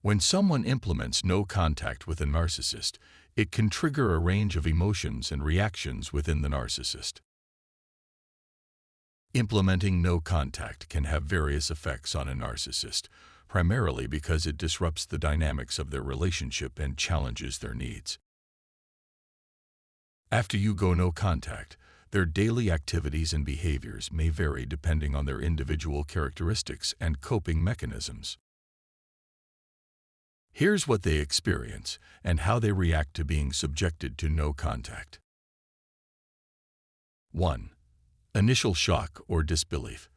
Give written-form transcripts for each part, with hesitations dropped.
When someone implements no contact with a narcissist, it can trigger a range of emotions and reactions within the narcissist. Implementing no contact can have various effects on a narcissist, primarily because it disrupts the dynamics of their relationship and challenges their needs. After you go no contact, their daily activities and behaviors may vary depending on their individual characteristics and coping mechanisms. Here's what they experience and how they react to being subjected to no contact. 1. Initial shock or disbelief.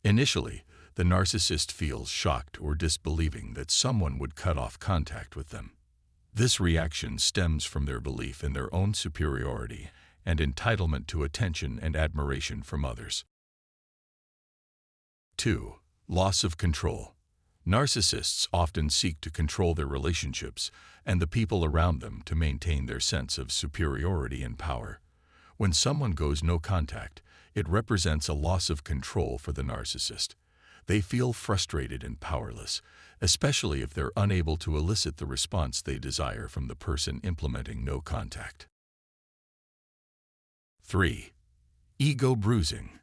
Initially, the narcissist feels shocked or disbelieving that someone would cut off contact with them. This reaction stems from their belief in their own superiority and entitlement to attention and admiration from others. 2. Loss of control. Narcissists often seek to control their relationships and the people around them to maintain their sense of superiority and power. When someone goes no contact, it represents a loss of control for the narcissist. They feel frustrated and powerless, especially if they're unable to elicit the response they desire from the person implementing no contact. 3. Ego bruising.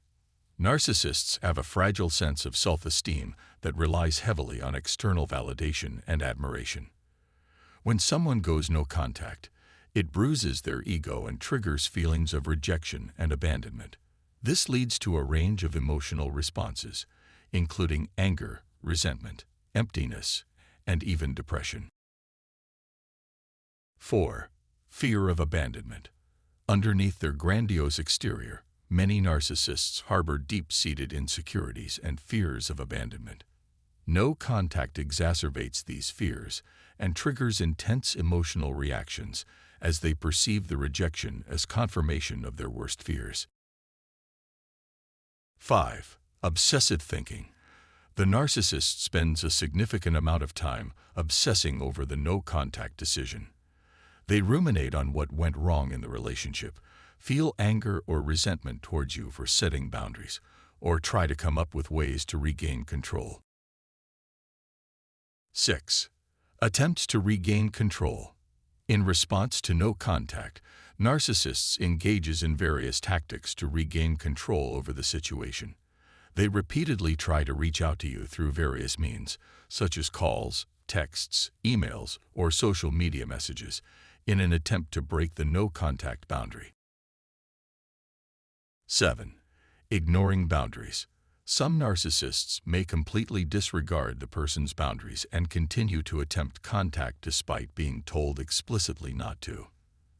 Narcissists have a fragile sense of self-esteem that relies heavily on external validation and admiration. When someone goes no contact, it bruises their ego and triggers feelings of rejection and abandonment. This leads to a range of emotional responses, including anger, resentment, emptiness, and even depression. 4. Fear of abandonment. Underneath their grandiose exterior, many narcissists harbor deep-seated insecurities and fears of abandonment. No contact exacerbates these fears and triggers intense emotional reactions as they perceive the rejection as confirmation of their worst fears. 5. Obsessive thinking. The narcissist spends a significant amount of time obsessing over the no-contact decision. They ruminate on what went wrong in the relationship, feel anger or resentment towards you for setting boundaries, or try to come up with ways to regain control. 6. Attempts to regain control. In response to no contact, narcissists engages in various tactics to regain control over the situation. They repeatedly try to reach out to you through various means, such as calls, texts, emails, or social media messages, in an attempt to break the no-contact boundary. 7. Ignoring boundaries. Some narcissists may completely disregard the person's boundaries and continue to attempt contact despite being told explicitly not to.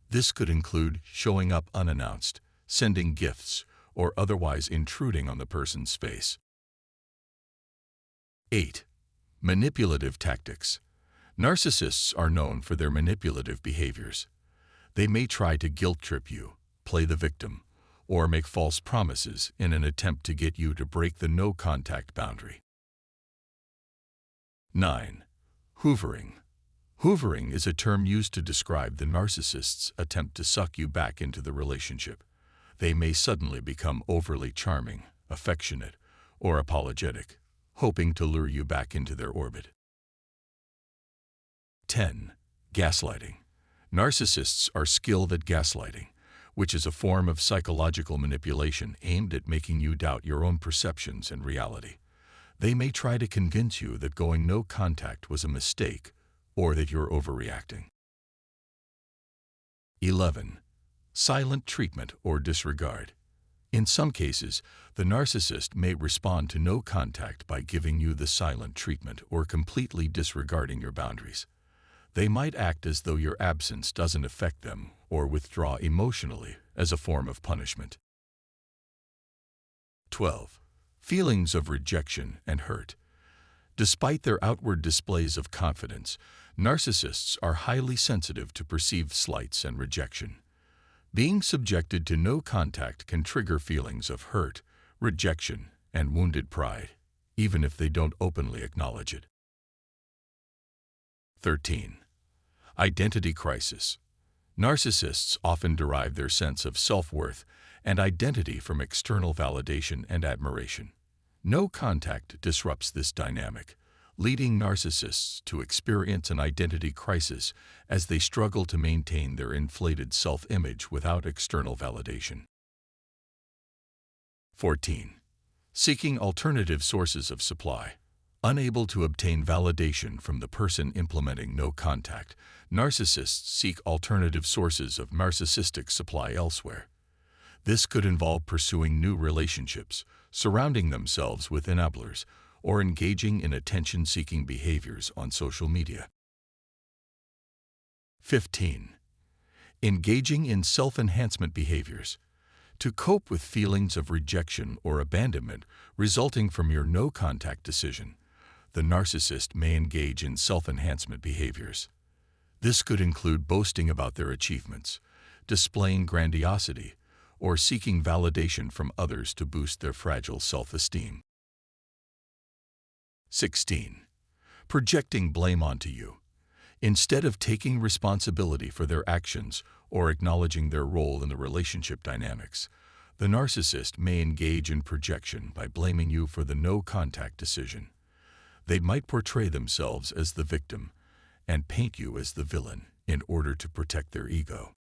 This could include showing up unannounced, sending gifts, or otherwise intruding on the person's space. 8. Manipulative tactics. Narcissists are known for their manipulative behaviors. They may try to guilt-trip you, play the victim, or make false promises in an attempt to get you to break the no-contact boundary. 9. Hoovering. Hoovering is a term used to describe the narcissist's attempt to suck you back into the relationship. They may suddenly become overly charming, affectionate, or apologetic, hoping to lure you back into their orbit. 10. Gaslighting. Narcissists are skilled at gaslighting, which is a form of psychological manipulation aimed at making you doubt your own perceptions and reality. They may try to convince you that going no contact was a mistake or that you're overreacting. 11. Silent treatment or disregard. In some cases, the narcissist may respond to no contact by giving you the silent treatment or completely disregarding your boundaries. They might act as though your absence doesn't affect them or withdraw emotionally as a form of punishment. 12. Feelings of rejection and hurt. Despite their outward displays of confidence, narcissists are highly sensitive to perceived slights and rejection. Being subjected to no contact can trigger feelings of hurt, rejection, and wounded pride, even if they don't openly acknowledge it. 13. Identity crisis. Narcissists often derive their sense of self-worth and identity from external validation and admiration. No contact disrupts this dynamic, leading narcissists to experience an identity crisis as they struggle to maintain their inflated self-image without external validation. 14. Seeking alternative sources of supply. Unable to obtain validation from the person implementing no contact, narcissists seek alternative sources of narcissistic supply elsewhere. This could involve pursuing new relationships, surrounding themselves with enablers, or engaging in attention-seeking behaviors on social media. 15. Engaging in self-enhancement behaviors. To cope with feelings of rejection or abandonment resulting from your no-contact decision, the narcissist may engage in self-enhancement behaviors. This could include boasting about their achievements, displaying grandiosity, or seeking validation from others to boost their fragile self-esteem. 16. Projecting blame onto you. Instead of taking responsibility for their actions or acknowledging their role in the relationship dynamics, the narcissist may engage in projection by blaming you for the no-contact decision. They might portray themselves as the victim and paint you as the villain in order to protect their ego.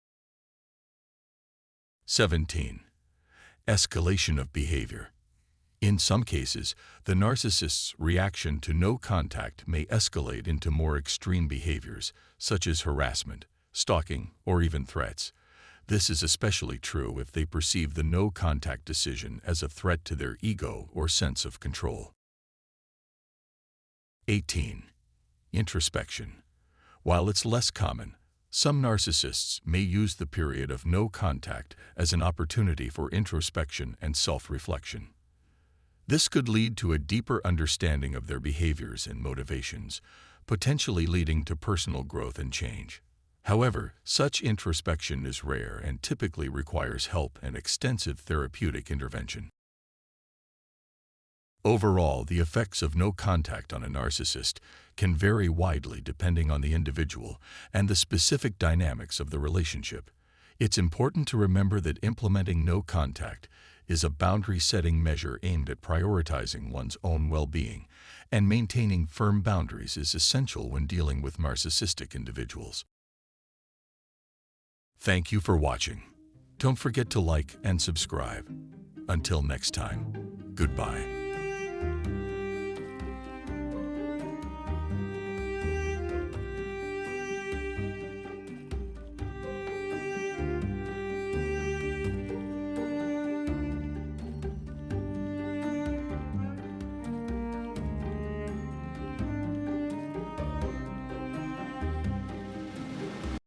17. Escalation of behavior. In some cases, the narcissist's reaction to no contact may escalate into more extreme behaviors, such as harassment, stalking, or even threats. This is especially true if they perceive the no contact decision as a threat to their ego or sense of control. 18. Introspection. While it's less common, some narcissists may use the period of no contact as an opportunity for introspection and self-reflection. This could lead to a deeper understanding of their behaviors and motivations, potentially leading to personal growth and change. However, such introspection is rare and typically requires help and extensive therapeutic intervention. Overall, the effects of no contact on a narcissist can vary widely depending on the individual and the specific dynamics of the relationship. It's important to remember that implementing no contact is a boundary-setting measure aimed at prioritizing one's own well-being, and maintaining firm boundaries is essential when dealing with narcissistic individuals. Thank you for watching. Don't forget to like and subscribe. Until next time, goodbye.